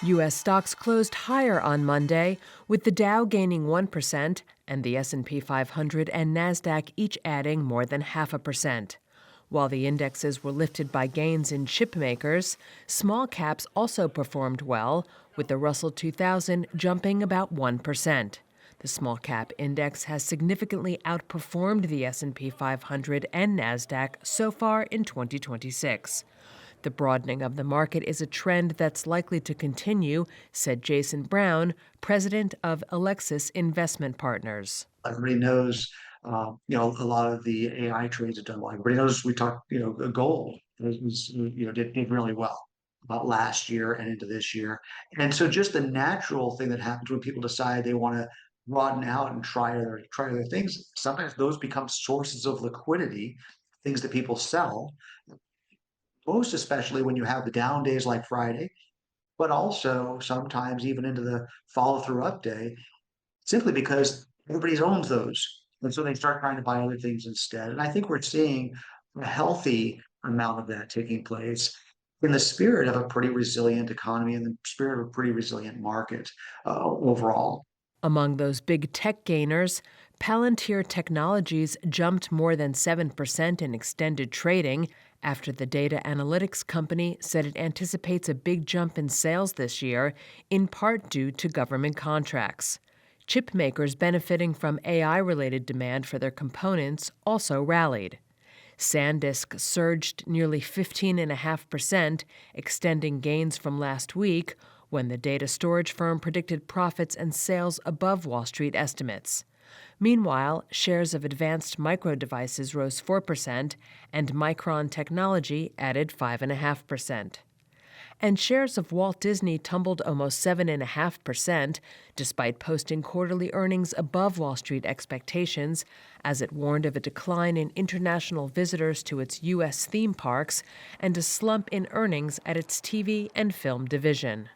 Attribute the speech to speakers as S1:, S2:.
S1: U.S. stocks closed higher on Monday, with the Dow gaining 1% and the S&P 500 and Nasdaq each adding more than 0.5%. While the indexes were lifted by gains in chipmakers, small caps also performed well, with the Russell 2000 jumping about 1%. The small cap index has significantly outperformed the S&P 500 and Nasdaq so far in 2026. The broadening of the market is a trend that's likely to continue, said Jason Brown, president of Alexis Investment Partners.
S2: Everybody knows, a lot of the AI trades have done well. Everybody knows we talked, gold did really well about last year and into this year. And so just the natural thing that happens when people decide they want to broaden out and try other things, sometimes those become sources of liquidity, things that people sell, most especially when you have the down days like Friday, but also sometimes even into the follow through up day, simply because everybody owns those. And so they start trying to buy other things instead. And I think we're seeing a healthy amount of that taking place in the spirit of a pretty resilient economy and the spirit of a pretty resilient market overall.
S1: Among those big tech gainers, Palantir Technologies jumped more than 7% in extended trading after the data analytics company said it anticipates a big jump in sales this year, in part due to government contracts. Chip makers benefiting from AI-related demand for their components also rallied. SanDisk surged nearly 15.5%, extending gains from last week when the data storage firm predicted profits and sales above Wall Street estimates. Meanwhile, shares of Advanced Micro Devices rose 4%, and Micron Technology added 5.5%. And shares of Walt Disney tumbled almost 7.5%, despite posting quarterly earnings above Wall Street expectations, as it warned of a decline in international visitors to its U.S. theme parks and a slump in earnings at its TV and film division.